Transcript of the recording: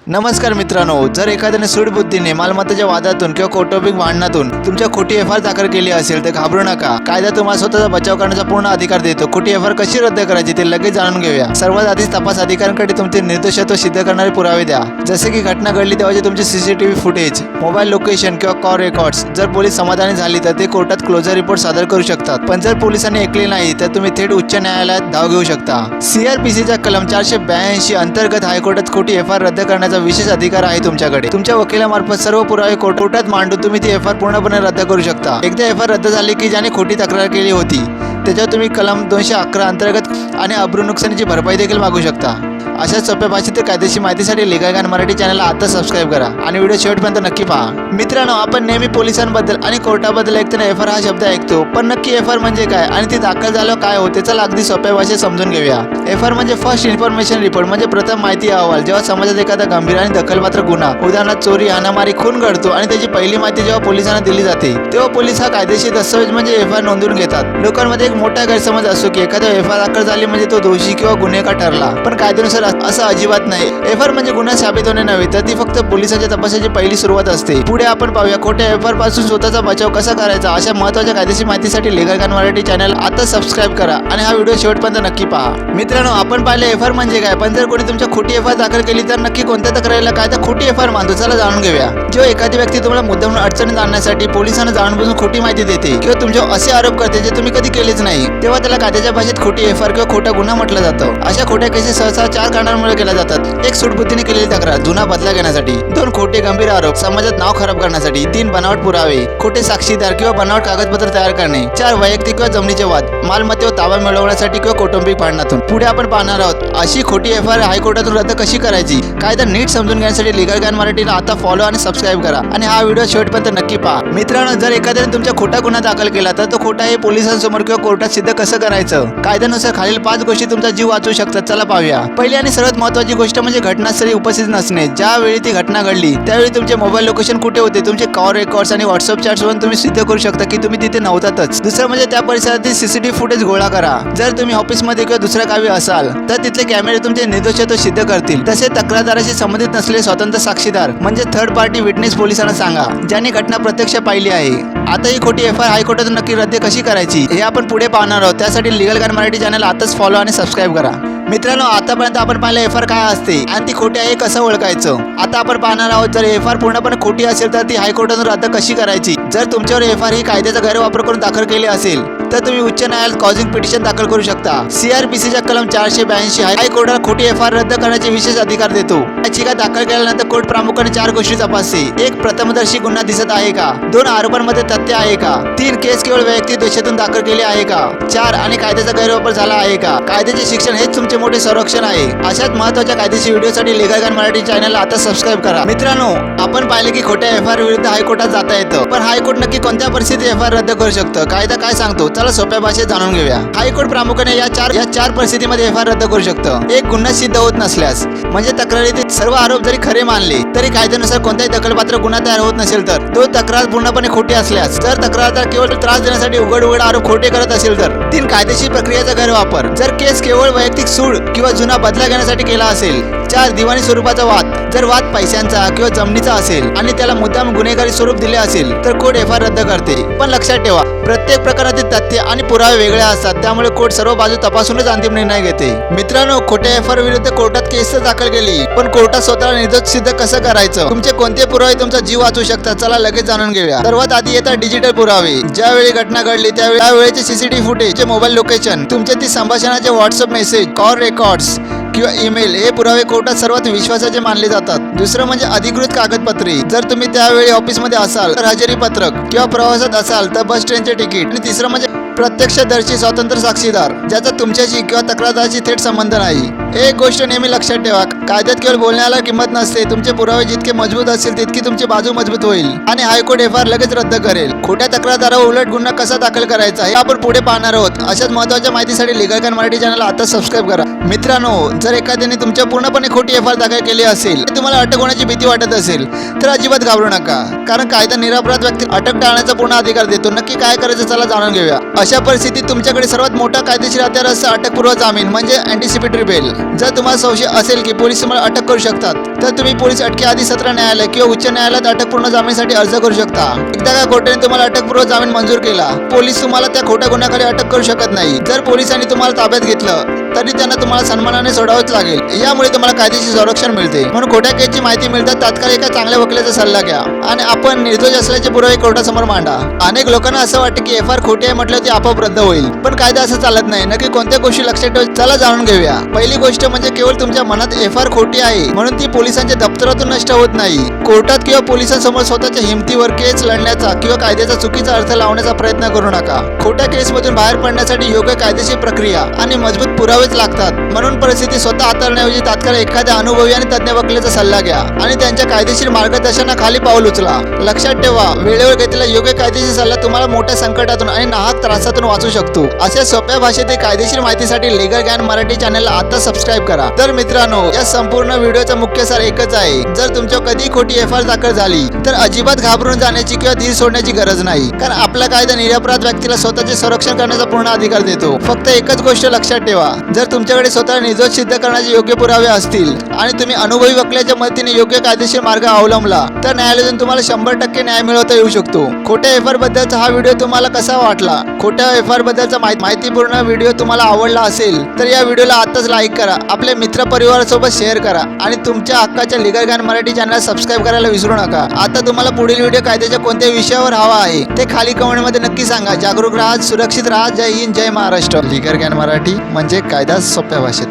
नमस्कार मित्रांनो, जर एखाद्याने सूडबुद्धीने मालमत्तेच्या वादातून किंवा कौटुंबिक भांडणातून तुमच्या खोटी एफआर दाखल केली असेल तर घाबरू नका. कायदा तुम्हाला स्वतःचा बचाव करण्याचा पूर्ण अधिकार देतो. खोटी एफआर कशी रद्द करायची ते लगेच जाणून घेऊया. सर्वात आधी तपास अधिकाऱ्यांकडे तुमचे निर्दोषत्व सिद्ध करणारे पुरावे द्या, जसे की घटना घडली तेव्हाचे तुमचे सीसीटीव्ही फुटेज, मोबाईल लोकेशन किंवा कॉल रेकॉर्ड्स. जर पोलीस समाधानी झाली तर ते कोर्टात क्लोजर रिपोर्ट सादर करू शकतात. पण जर पोलिसांनी ऐकले नाही तर तुम्ही थेट उच्च न्यायालयात धाव घेऊ शकता. CRPCच्या कलम 482 अंतर्गत हायकोर्टात खोटी एफआर रद्द करण्याचा विशेष अधिकार आहे तुमच्याकडे. तुमच्या वकिलामार्फत सर्व पुरावे कोर्टात मांडून तुम्ही ती एफआर पूर्णपणे रद्द करू शकता. एकदा एफआर रद्द झाली की ज्याने खोटी तक्रार केली होती त्याच्यावर तुम्ही कलम 211 अंतर्गत आणि अब्रू नुकसानीची भरपाई देखील मागू शकता. अशा सोप्या भाषेत कायदेशीर माहितीसाठी लीगल गाईड मराठी चॅनलला आता सबस्क्राईब करा आणि व्हिडिओ शेवटपर्यंत नक्की पहा. मित्रांनो, आपण नेहमी पोलिसांबद्दल आणि कोर्टाबद्दल ऐकताना एफआर हा शब्द ऐकतो, पण नक्की एफआर म्हणजे काय आणि ती दाखल झाल्यावर काय होते चला अगदी सोप्या भाषेत समजून घेऊया. एफआर म्हणजे फर्स्ट इन्फॉर्मेशन रिपोर्ट, म्हणजे प्रथम माहिती अहवाल. जेव्हा समाजात एखादा गंभीर आणि दखलपात्र गुन्हा, उदाहरणार्थ चोरी, हाणामारी, खून घडतो आणि त्याची पहिली माहिती जेव्हा पोलिसांना दिली जाते तेव्हा पोलीस हा कायदेशीर दस्तऐवज म्हणजे एफआर नोंदवून घेतात. लोकांमध्ये एक मोठा गैरसमज असतो की एखादा एफआर दाखल झाली म्हणजे तो दोषी किंवा गुन्हेगार ठरला, पण कायद्यानुसार असं अजिबात नाही. एफआर म्हणजे गुन्हा साबित होणे नव्हे तर ती फक्त पोलिसांच्या तपासाची पहिली सुरुवात असते. पुढे आपण पाहूया खोट्या एफआर पासून स्वतःचा बचाव कसा करायचा. अशा महत्त्वाच्या कायदेशीर माहितीसाठी लीगल गाईड मराठी चॅनल आता सबस्क्राईब करा आणि हा व्हिडिओ शेवटपर्यंत नक्की पहा. मित्रांनो, आपण पाहिले एफआर म्हणजे काय, पण जर कोणी तुमच्या खोटी एफआर दाखल केली तर नक्की कोणत्या तक्रारीला कायदा खोटी एफआर मानतो चला जाणून घेऊया. जेव्हा एखादी व्यक्ती तुम्हाला मुद्दामून अडचणीत आणण्यासाठी पोलिसांना जाणून खोटी माहिती देते किंवा तुमच्यावर असे आरोप करते जे तुम्ही कधी केलेच नाही, तेव्हा त्याला कायद्याच्या भाषेत खोटी एफआर किंवा खोटा गुन्हा म्हटलं जातं. अशा खोट्या केसेस सहसा 4 कारणांमुळे केल्या जातात. 1. सूडबुद्धीने केलेली तक्रार, जुना बदला घेण्यासाठी. 2. खोटे गंभीर आरोप, समाजात नाव खराब करण्यासाठी. 3. बनावट पुरावे, खोटे साक्षीदार किंवा बनावट कागदपत्र तयार करणे. 4. वैयक्तिक किंवा जमिनीचे वाद, मालमत्तेवर ताबा मिळवण्यासाठी किंवा कौटुंबिक भांडणातून. पुढे आपण पाहणार आहोत अशी खोटी एफआर हायकोर्टातून रद्द कशी करायची. कायदा नीट समजून घेण्यासाठी लीगल गाईड मराठीला आता फॉलो आणि सबस्क्राईब करा आणि हा व्हिडिओ शेवटपर्यंत नक्की पहा. मित्रांनो, जर एखाद्याने तुमच्या खोटा गुन्हा दाखल केला तर तो खोटा हे पोलिसांसमोर किंवा कोर्टात सिद्ध कसं करायचं. कायद्यानुसार खालील 5 गोष्टी तुमचा जीव वाचवू शकतात चला पाहूया. पहिली आणि सर्वात महत्त्वाची गोष्ट म्हणजे घटनास्थळी उपस्थित नसणे. ज्यावेळी ती घटना घडली त्यावेळी तुमचे मोबाईल लोकेशन कुठे होते, तुमचे कॉल रेकॉर्ड्स आणि व्हॉट्सअप चॅट्स वरून तुम्ही सिद्ध करू शकता की तुम्ही तिथे नव्हतातच. दुसरं म्हणजे त्या परिसरातील सीसीटीव्ही फुटेज गोळा करा. जर तुम्ही ऑफिसमध्ये किंवा दुसऱ्या गावी असाल तर तिथले कॅमेरे तुमचे निर्दोषत्व सिद्ध करतील. तसेच तक्रारदाराशी संबंधित नसलेले स्वतंत्र साक्षीदार म्हणजे थर्ड पार्टी विटनेस पोलिसांना सांगा ज्यांनी घटना प्रत्यक्ष पाहिली आहे. आता ही खोटी एफआर हायकोर्टातून नक्की रद्द कशी करायची हे आपण पुढे पाहणार आहोत. त्यासाठी लीगल गाईड मराठी चॅनल आताच फॉलो आणि सबस्क्राईब करा. मित्रांनो, आतापर्यंत आपण पाहिलं एफआर काय असते आणि ती खोटी आहे कसं ओळखायचं. आता आपण पाहणार आहोत जर एफआर पूर्णपणे खोटी असेल तर ती हायकोर्टातून रद्द कशी करायची. जर तुमच्यावर एफआर ही कायद्याचा गैरवापर करून दाखल केली असेल तर तुम्ही उच्च न्यायालयात कॉजिंग पिटिशन दाखल करू शकता. CRPCच्या कलम 482 हायकोर्टाला खोटी एफआर रद्द करण्याचे विशेष अधिकार देतो. याचिका दाखल केल्यानंतर कोर्ट प्रामुख्याने 4 गोष्टी तपासते. 1. प्रथमदर्शी गुन्हा दिसत आहे का. 2. आरोपांमध्ये तथ्य आहे का. 3. केस केवळ वैयक्तिक दोषातून दाखल केली आहे का. 4. आणि कायद्याचा गैरवापर झाला आहे का. कायद्याचे शिक्षण हेच तुमचे मोठे संरक्षण आहे. अशाच महत्त्वाच्या कायदेशीर व्हिडिओसाठी लीगल गाईड मराठी चॅनलला आता सबस्क्राईब करा. मित्रांनो, आपण पाहिले की खोट्या एफआर विरुद्ध हायकोर्टात जाता येतं, पण हायकोर्ट नक्की कोणत्या परिस्थितीत एफआर रद्द करू शकतं, कायदा काय सांगतो चला सोप्या भाषेत जाणून घेऊया. हायकोर्ट प्रामुख्याने या चार परिस्थितीमध्ये एफआर रद्द करू शकतं. 1. गुन्हा सिद्ध होत नसल्यास, म्हणजे तक्रारीतील सर्व आरोप जरी खरे मानले तरी कायद्यानुसार कोणताही दखलपात्र गुन्हा तयार होत नसेल तर. 2. तक्रार पूर्णपणे खोटी असल्यास, जर तक्रारदार केवळ त्रास देण्यासाठी उघड आरोप खोटे करत असेल तर. 3. कायदेशीर प्रक्रियेचा गैरवापर, जर केस केवळ वैयक्तिक सूड किंवा जुना बदला घेण्यासाठी केला असेल. 4. दिवाणी स्वरूपाचा वाद, जर वाद पैशांचा किंवा जमिनीचा असेल आणि त्याला मुद्दाम गुन्हेगारी स्वरूप दिले असेल तर कोर्ट एफआर रद्द करते. पण लक्षात ठेवा, प्रत्येक प्रकरणातील तथ्य आणि पुरावे वेगळे असतात, त्यामुळे कोर्ट सर्व बाजू तपासूनच अंतिम निर्णय घेते. मित्रांनो, खोट्या एफआर विरुद्ध कोर्टात केस दाखल केली पण कोर्टात स्वतःला निर्दोष सिद्ध कसं करायचं. तुमचे कोणते पुरावे तुमचा जीव वाचवू शकतात चला लगेच जाणून घेऊया. सर्वात आधी येतात डिजिटल पुरावे. ज्यावेळी घटना घडली त्यावेळेचे सीसीटीव्ही फुटेज, मोबाईल लोकेशन, तुमचे संभाषणाचे व्हॉट्सअप मेसेज, कॉल रेकॉर्ड्स किंवा ईमेल हे पुरावे कोर्टात सर्वात विश्वासाचे मानले जातात. दुसरं म्हणजे अधिकृत कागदपत्रे. जर तुम्ही त्यावेळी ऑफिसमध्ये असाल तर हजेरी पत्रक किंवा प्रवासात असाल तर बस ट्रेनचे तिकीट. आणि तिसरं म्हणजे प्रत्यक्षदर्शी स्वतंत्र साक्षीदार ज्याचा तुमच्याशी किंवा तक्रारदाराशी थेट संबंध नाही. एक गोष्ट नेहमी लक्षात ठेवा, कायद्यात केवळ बोलण्याला किंमत नसते. तुमचे पुरावे जितके मजबूत असतील तितकी तुमची बाजू मजबूत होईल आणि हायकोर्ट एफआर लगेच रद्द करेल. खोट्या तक्रारदारावर उलट गुन्हा कसा दाखल करायचा हे आपण पुढे पाहणार आहोत. अशाच महत्त्वाच्या माहितीसाठी लीगल गाईड मराठी चॅनल आता सबस्क्राईब करा. मित्रांनो, जर एखाद्याने तुमच्या पूर्णपणे खोटी एफआर दाखल केली असेल, तुम्हाला अटक होण्याची भीती वाटत असेल तर अजिबात घाबरू नका, कारण कायदा निरपराध व्यक्ती अटक टाळण्याचा पूर्ण अधिकार देतो. नक्की काय करायचं चला जाणून घेऊया. अशा परिस्थितीत तुमच्याकडे सर्वात मोठा कायदेशीर हत्यार असतं अटकपूर्व जामीन म्हणजे अँटिसिपेटरी बेल. जर तुम्हाला संशय असेल की पोलीस तुम्हाला अटक करू शकतात तर तुम्ही पोलीस अटकेआधी सत्र न्यायालय किंवा उच्च न्यायालयात अटकपूर्ण जामीनसाठी अर्ज करू शकता. एकदा का कोर्टाने तुम्हाला अटकपूर्व जामीन मंजूर केला, पोलीस तुम्हाला त्या खोट्या गुन्ह्याखाली अटक करू शकत नाही. जर पोलिसांनी तुम्हाला ताब्यात घेतलं तरी त्यांना तुम्हाला सन्मानाने सोडावंच लागेल. यामुळे तुम्हाला कायदेशीर संरक्षण मिळते. म्हणून खोट्या केसची माहिती मिळतात तात्काळ एका चांगल्या वकिलाचा सल्ला घ्या आणि आपण निर्दोष असल्याचे पुरावे कोर्टासमोर मांडा. अनेक लोकांना असं वाटतं की एफ आर खोटी आहे म्हटलं ते आपोआप रद्द होईल, पण कायदा असं चालत नाही. नक्की कोणत्या गोष्टी लक्षात ठेवा चला जाणून घेऊया. पहिली गोष्ट म्हणजे केवळ तुमच्या मनात एफ आर खोटी आहे म्हणून ती पोलिसांच्या दप्तरातून नष्ट होत नाही. कोर्टात किंवा पोलिसांसमोर स्वतःच्या हिमतीवर केस लढण्याचा किंवा कायद्याचा चुकीचा अर्थ लावण्याचा प्रयत्न करू नका. खोट्या केसमधून बाहेर पडण्यासाठी योग्य कायदेशीर प्रक्रिया आणि मजबूत पुरावेच लागतात. म्हणून परिस्थिती स्वतः हाताळण्याऐवजी तात्काळ एखाद्या अनुभवी आणि तज्ञ वकिलाचा सल्ला घ्या आणि त्यांच्या कायदेशीर मार्गदर्शनाखाली पाऊल उचला. लक्षात ठेवा, वेळेवर घेतलेला योग्य कायदेशीर सल्ला तुम्हाला मोठ्या संकटातून आणि नाहक त्रासातून वाचू शकतो. अशा सोप्या भाषेतील कायदेशीर माहितीसाठी लीगल ज्ञान मराठी चॅनलला आता सबस्क्राईब करा. तर मित्रांनो, या संपूर्ण व्हिडिओचा मुख्य सार एकच आहे. जर तुमच्या कधी खोटी एफ आर दाखल झाली तर अजिबात घाबरून जाण्याची किंवा धीर सोडण्याची गरज नाही, कारण आपला कायदा निरपराध व्यक्तीला स्वतःचे संरक्षण करण्याचा पूर्ण अधिकार देतो. फक्त एकच गोष्ट लक्षात ठेवा, जर तुमच्याकडे स्वतः निर्दोष सिद्ध करण्याचे योग्य पुरावे असतील आणि तुम्ही अनुभवी वकिलाच्या मदतीने योग्य कायदेशीर मार्ग अवलंबला तर न्यायालयातून तुम्हाला 100% न्याय मिळवता येऊ शकतो. खोट्या एफ आर बद्दलचा हा व्हिडिओ तुम्हाला कसा वाटला? खोट्या एफ आर बद्दलचा माहितीपूर्ण व्हिडिओ तुम्हाला आवडला असेल तर या व्हिडिओला आताच लाईक करा, आपल्या मित्र परिवारासोबत शेअर करा आणि तुमच्या हक्काच्या लीगल ज्ञान मराठी चॅनल सबस्क्राईब करायला विसरू नका. आता तुम्हाला पुढील व्हिडिओ कायद्याच्या कोणत्या विषयावर हवा आहे ते खाली कमेंटमध्ये नक्की सांगा. जागरूक राहा, सुरक्षित राहा. जय हिंद, जय महाराष्ट्र. लीगल ज्ञान मराठी म्हणजे कायदा सोप्या भाषेत.